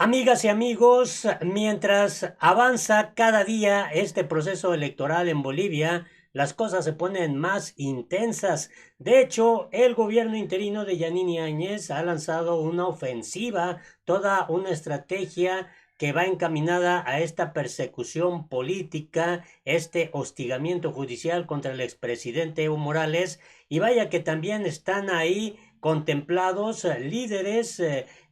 Amigas y amigos, mientras avanza cada día este proceso electoral en Bolivia, las cosas se ponen más intensas. De hecho, el gobierno interino de Yanine Áñez ha lanzado una ofensiva, toda una estrategia que va encaminada a esta persecución política, este hostigamiento judicial contra el expresidente Evo Morales. Y vaya que también están ahí contemplados líderes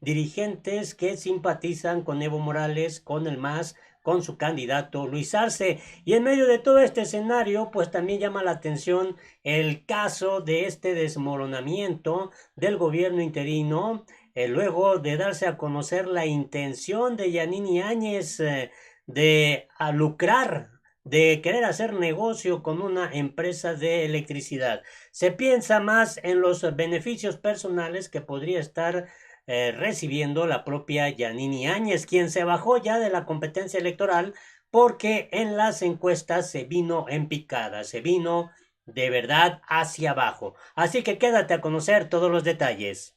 dirigentes que simpatizan con Evo Morales, con el MAS, con su candidato Luis Arce. Y en medio de todo este escenario, pues también llama la atención el caso de este desmoronamiento del gobierno interino, luego de darse a conocer la intención de Yanini Áñez de lucrar, de querer hacer negocio con una empresa de electricidad. Se piensa más en los beneficios personales que podría estar recibiendo la propia Yanini Áñez, quien se bajó ya de la competencia electoral porque en las encuestas se vino en picada, se vino de verdad hacia abajo. Así que quédate a conocer todos los detalles.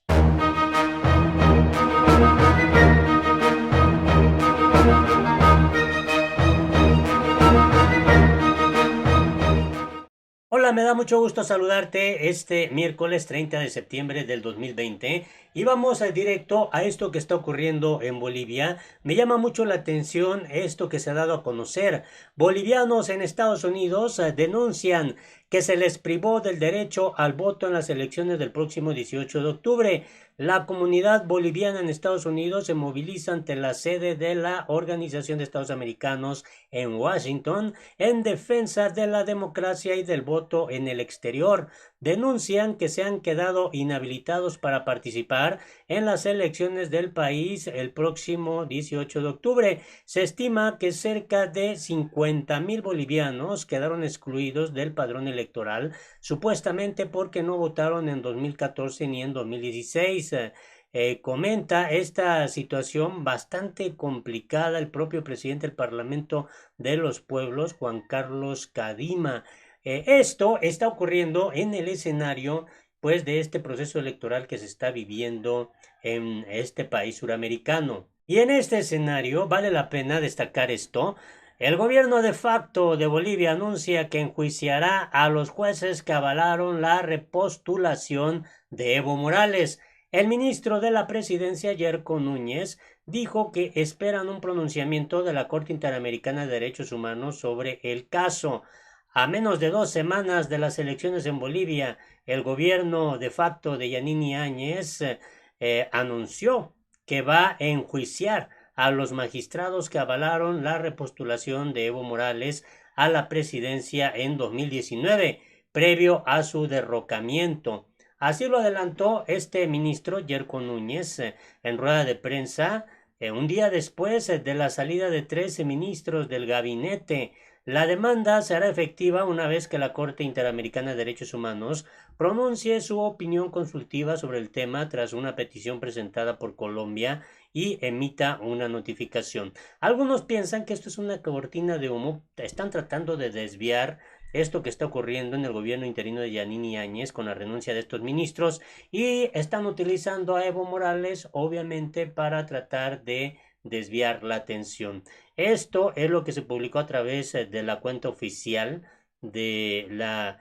Hola, me da mucho gusto saludarte este miércoles 30 de septiembre del 2020 y vamos a directo a esto que está ocurriendo en Bolivia. Me llama mucho la atención esto que se ha dado a conocer. Bolivianos en Estados Unidos denuncian que se les privó del derecho al voto en las elecciones del próximo 18 de octubre. La comunidad boliviana en Estados Unidos se moviliza ante la sede de la Organización de Estados Americanos en Washington en defensa de la democracia y del voto en el exterior. Denuncian que se han quedado inhabilitados para participar en las elecciones del país el próximo 18 de octubre. Se estima que cerca de 50,000 bolivianos quedaron excluidos del padrón electoral, supuestamente porque no votaron en 2014 ni en 2016. Comenta esta situación bastante complicada el propio presidente del Parlamento de los Pueblos, Juan Carlos Cadima. Esto está ocurriendo en el escenario pues de este proceso electoral que se está viviendo en este país suramericano. Y en este escenario vale la pena destacar esto. El gobierno de facto de Bolivia anuncia que enjuiciará a los jueces que avalaron la repostulación de Evo Morales. El ministro de la Presidencia, Yerko Núñez, dijo que esperan un pronunciamiento de la Corte Interamericana de Derechos Humanos sobre el caso. A menos de 2 semanas de las elecciones en Bolivia, el gobierno de facto de Yanini Áñez anunció que va a enjuiciar a los magistrados que avalaron la repostulación de Evo Morales a la presidencia en 2019, previo a su derrocamiento. Así lo adelantó este ministro Yerko Núñez en rueda de prensa un día después de la salida de 13 ministros del gabinete. La demanda será efectiva una vez que la Corte Interamericana de Derechos Humanos pronuncie su opinión consultiva sobre el tema tras una petición presentada por Colombia y emita una notificación. Algunos piensan que esto es una cortina de humo, están tratando de desviar esto que está ocurriendo en el gobierno interino de Yanini Áñez con la renuncia de estos ministros y están utilizando a Evo Morales obviamente para tratar de desviar la atención. Esto es lo que se publicó a través de la cuenta oficial de la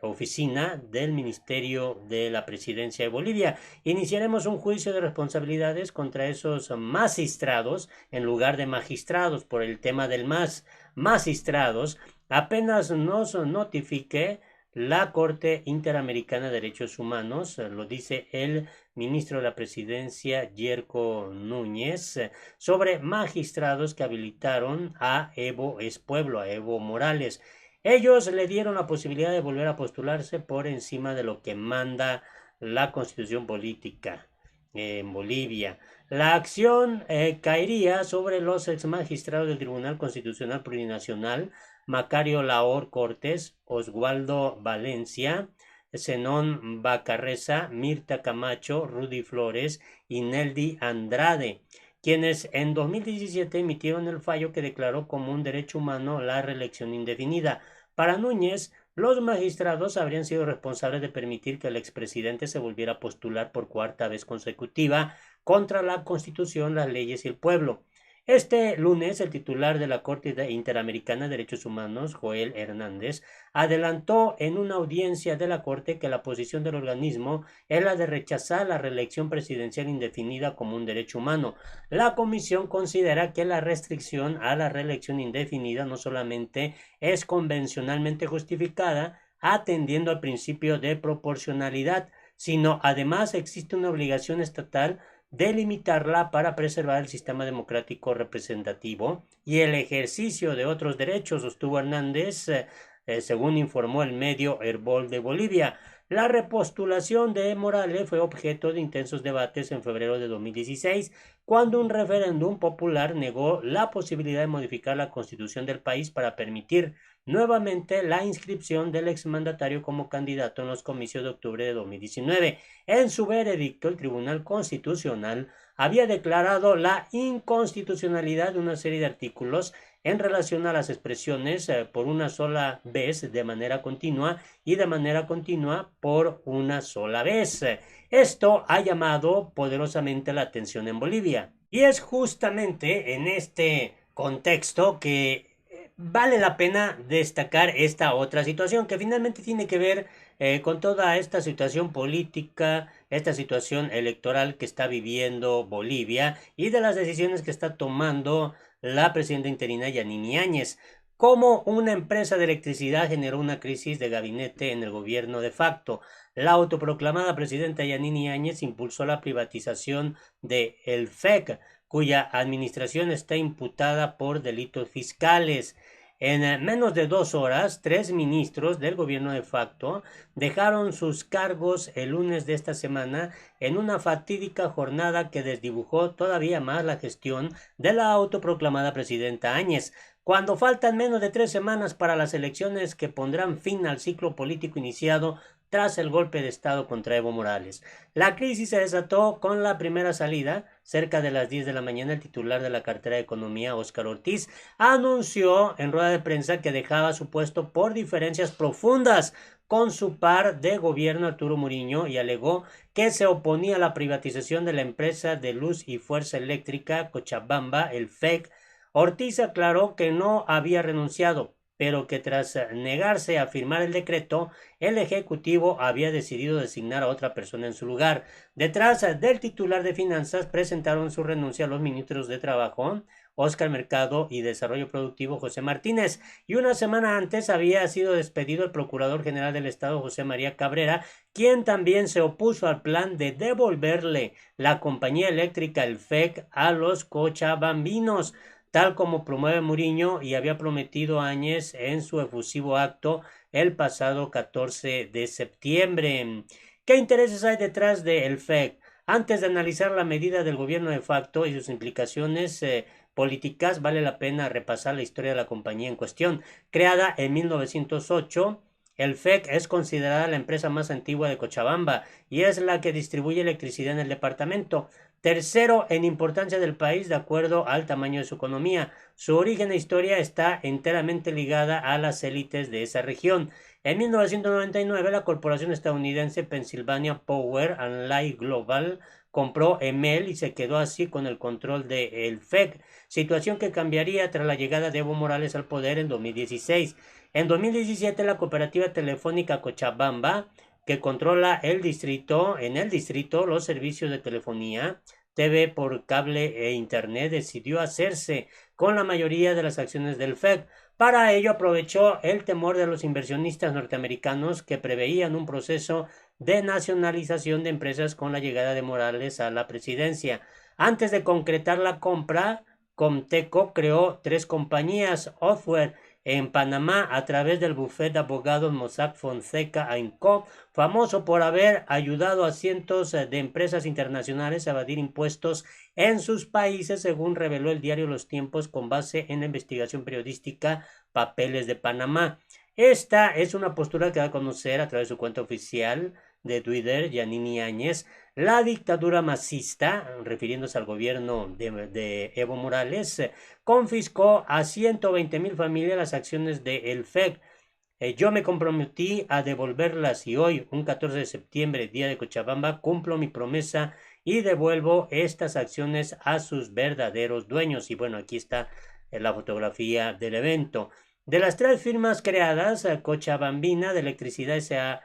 oficina del Ministerio de la Presidencia de Bolivia. Iniciaremos un juicio de responsabilidades contra esos magistrados en lugar de magistrados por el tema del más magistrados apenas nos notifique la Corte Interamericana de Derechos Humanos, lo dice el ministro de la Presidencia, Yerko Núñez, sobre magistrados que habilitaron a Evo Pueblo, a Evo Morales. Ellos le dieron la posibilidad de volver a postularse por encima de lo que manda la constitución política en Bolivia. La acción caería sobre los ex magistrados del Tribunal Constitucional Plurinacional, Macario Laor Cortés, Oswaldo Valencia, Zenón Bacarreza, Mirta Camacho, Rudy Flores y Neldy Andrade, quienes en 2017 emitieron el fallo que declaró como un derecho humano la reelección indefinida. Para Núñez, los magistrados habrían sido responsables de permitir que el expresidente se volviera a postular por cuarta vez consecutiva contra la Constitución, las leyes y el pueblo. Este lunes, el titular de la Corte Interamericana de Derechos Humanos, Joel Hernández, adelantó en una audiencia de la Corte que la posición del organismo es la de rechazar la reelección presidencial indefinida como un derecho humano. La Comisión considera que la restricción a la reelección indefinida no solamente es convencionalmente justificada, atendiendo al principio de proporcionalidad, sino además existe una obligación estatal de limitarla para preservar el sistema democrático representativo y el ejercicio de otros derechos, sostuvo Hernández, según informó el medio Herbol de Bolivia. La repostulación de Morales fue objeto de intensos debates en febrero de 2016, cuando un referéndum popular negó la posibilidad de modificar la constitución del país para permitir nuevamente la inscripción del exmandatario como candidato en los comicios de octubre de 2019. En su veredicto, el Tribunal Constitucional había declarado la inconstitucionalidad de una serie de artículos en relación a las expresiones por una sola vez de manera continua y de manera continua por una sola vez. Esto ha llamado poderosamente la atención en Bolivia. Y es justamente en este contexto que vale la pena destacar esta otra situación que finalmente tiene que ver con toda esta situación política, esta situación electoral que está viviendo Bolivia y de las decisiones que está tomando la presidenta interina Yanine Áñez. Cómo una empresa de electricidad generó una crisis de gabinete en el gobierno de facto. La autoproclamada presidenta Yanine Áñez impulsó la privatización de el FEC, cuya administración está imputada por delitos fiscales. En menos de 2 horas, 3 ministros del gobierno de facto dejaron sus cargos el lunes de esta semana en una fatídica jornada que desdibujó todavía más la gestión de la autoproclamada presidenta Áñez. Cuando faltan menos de 3 semanas para las elecciones que pondrán fin al ciclo político iniciado tras el golpe de Estado contra Evo Morales. La crisis se desató con la primera salida. Cerca de las 10 de la mañana, el titular de la cartera de Economía, Óscar Ortiz, anunció en rueda de prensa que dejaba su puesto por diferencias profundas con su par de gobierno Arturo Murillo y alegó que se oponía a la privatización de la empresa de luz y fuerza eléctrica Cochabamba, el FEC. Ortiz aclaró que no había renunciado, pero que tras negarse a firmar el decreto, el Ejecutivo había decidido designar a otra persona en su lugar. Detrás del titular de Finanzas presentaron su renuncia a los ministros de Trabajo, Óscar Mercado, y Desarrollo Productivo, José Martínez, y una semana antes había sido despedido el Procurador General del Estado, José María Cabrera, quien también se opuso al plan de devolverle la compañía eléctrica, el FEC, a los cochabambinos, tal como promueve Murillo y había prometido Áñez en su efusivo acto el pasado 14 de septiembre. ¿Qué intereses hay detrás del FEC? Antes de analizar la medida del gobierno de facto y sus implicaciones políticas, vale la pena repasar la historia de la compañía en cuestión. Creada en 1908, el FEC es considerada la empresa más antigua de Cochabamba y es la que distribuye electricidad en el departamento. Tercero en importancia del país de acuerdo al tamaño de su economía. Su origen e historia está enteramente ligada a las élites de esa región. En 1999, la corporación estadounidense Pennsylvania Power and Light Global compró EMEL y se quedó así con el control del FEC, situación que cambiaría tras la llegada de Evo Morales al poder en 2016. En 2017, la cooperativa telefónica Cochabamba, que controla en el distrito los servicios de telefonía, TV por cable e internet, decidió hacerse con la mayoría de las acciones del FEC. Para ello aprovechó el temor de los inversionistas norteamericanos que preveían un proceso de nacionalización de empresas con la llegada de Morales a la presidencia. Antes de concretar la compra, Comteco creó 3 compañías, Software en Panamá a través del bufete de abogados Mossack Fonseca Co., famoso por haber ayudado a cientos de empresas internacionales a evadir impuestos en sus países, según reveló el diario Los Tiempos con base en la investigación periodística Papeles de Panamá. Esta es una postura que da a conocer a través de su cuenta oficial de Twitter, Yanine Áñez. La dictadura masista, refiriéndose al gobierno de Evo Morales, confiscó a 120,000 familias las acciones de el FEC. Yo me comprometí a devolverlas y hoy, un 14 de septiembre, día de Cochabamba, cumplo mi promesa y devuelvo estas acciones a sus verdaderos dueños. Y bueno, aquí está la fotografía del evento. De las tres firmas creadas, Cochabambina de Electricidad S.A.,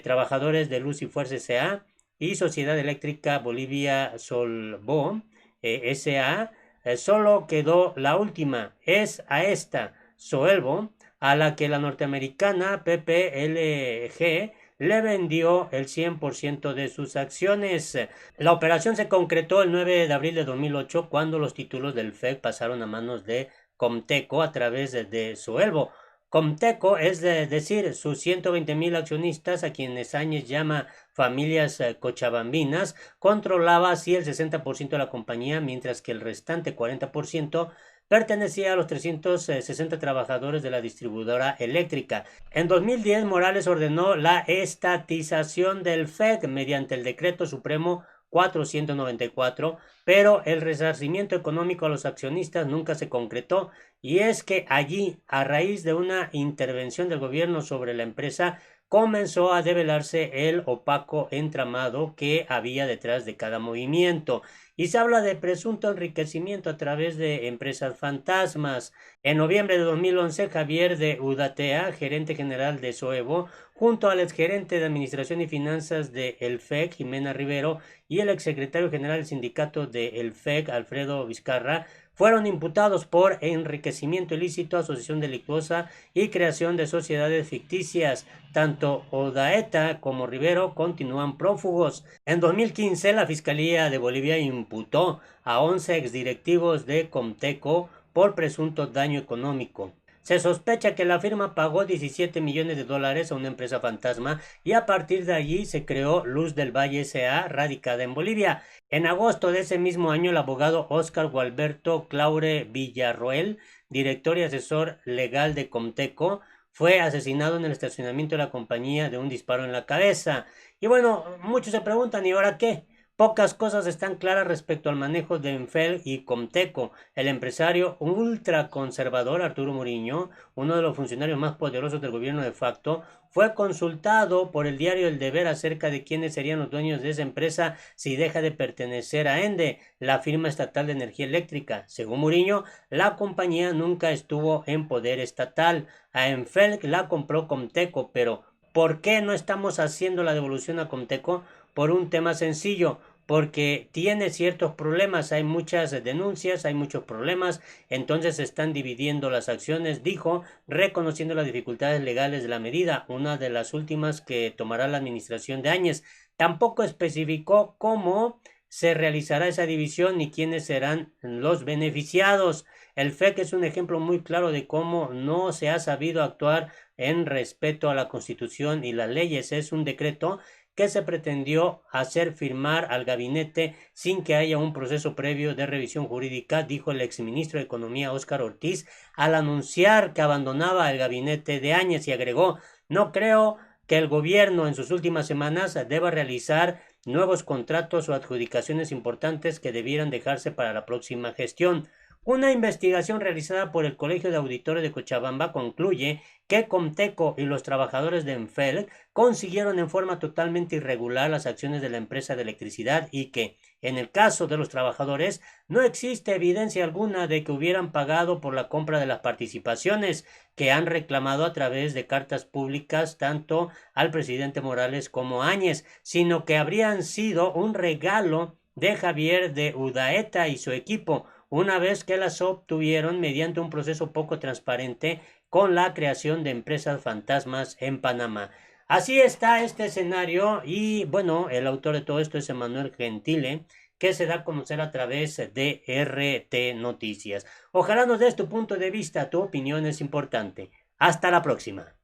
Trabajadores de Luz y Fuerza S.A. y Sociedad Eléctrica Bolivia Solbo S.A., solo quedó la última, es a esta, Soelbo, a la que la norteamericana PPLG le vendió el 100% de sus acciones. La operación se concretó el 9 de abril de 2008 cuando los títulos del FEC pasaron a manos de Comteco a través de Soelbo. Comteco, es decir, sus 120,000 accionistas, a quienes Áñez llama familias cochabambinas, controlaba así el 60% de la compañía, mientras que el restante 40% pertenecía a los 360 trabajadores de la distribuidora eléctrica. En 2010, Morales ordenó la estatización del FEC mediante el Decreto Supremo 494, pero el resarcimiento económico a los accionistas nunca se concretó, y es que allí, a raíz de una intervención del gobierno sobre la empresa, comenzó a develarse el opaco entramado que había detrás de cada movimiento. Y se habla de presunto enriquecimiento a través de empresas fantasmas. En noviembre de 2011, Javier de Udatea, gerente general de Soevo, junto al exgerente de Administración y Finanzas de el FEC, Jimena Rivero, y el exsecretario general del sindicato de el FEC, Alfredo Vizcarra, fueron imputados por enriquecimiento ilícito, asociación delictuosa y creación de sociedades ficticias. Tanto Odaeta como Rivero continúan prófugos. En 2015, la Fiscalía de Bolivia imputó a 11 exdirectivos de Comteco por presunto daño económico. Se sospecha que la firma pagó 17 millones de dólares a una empresa fantasma y a partir de allí se creó Luz del Valle S.A., radicada en Bolivia. En agosto de ese mismo año, el abogado Óscar Gualberto Claure Villarroel, director y asesor legal de Comteco, fue asesinado en el estacionamiento de la compañía de un disparo en la cabeza. Y bueno, muchos se preguntan, ¿y ahora qué? Pocas cosas están claras respecto al manejo de Enfel y Comteco. El empresario ultraconservador Arturo Muriño, uno de los funcionarios más poderosos del gobierno de facto, fue consultado por el diario El Deber acerca de quiénes serían los dueños de esa empresa si deja de pertenecer a ENDE, la firma estatal de energía eléctrica. Según Muriño, la compañía nunca estuvo en poder estatal. A Enfel la compró Comteco, pero ¿por qué no estamos haciendo la devolución a Comteco? Por un tema sencillo, porque tiene ciertos problemas, hay muchas denuncias, hay muchos problemas, entonces se están dividiendo las acciones, dijo, reconociendo las dificultades legales de la medida, una de las últimas que tomará la administración de Áñez. Tampoco especificó cómo se realizará esa división ni quiénes serán los beneficiados. El FEC es un ejemplo muy claro de cómo no se ha sabido actuar en respeto a la Constitución y las leyes. Es un decreto que se pretendió hacer firmar al gabinete sin que haya un proceso previo de revisión jurídica, dijo el exministro de Economía Óscar Ortiz al anunciar que abandonaba el gabinete de Áñez, y agregó: no creo que el gobierno en sus últimas semanas deba realizar nuevos contratos o adjudicaciones importantes que debieran dejarse para la próxima gestión. Una investigación realizada por el Colegio de Auditores de Cochabamba concluye que Comteco y los trabajadores de Enfel consiguieron en forma totalmente irregular las acciones de la empresa de electricidad y que, en el caso de los trabajadores, no existe evidencia alguna de que hubieran pagado por la compra de las participaciones que han reclamado a través de cartas públicas tanto al presidente Morales como a Áñez, sino que habrían sido un regalo de Javier de Udaeta y su equipo, una vez que las obtuvieron mediante un proceso poco transparente con la creación de empresas fantasmas en Panamá. Así está este escenario y bueno, el autor de todo esto es Emanuel Gentile, que se da a conocer a través de RT Noticias. Ojalá nos des tu punto de vista, tu opinión es importante. Hasta la próxima.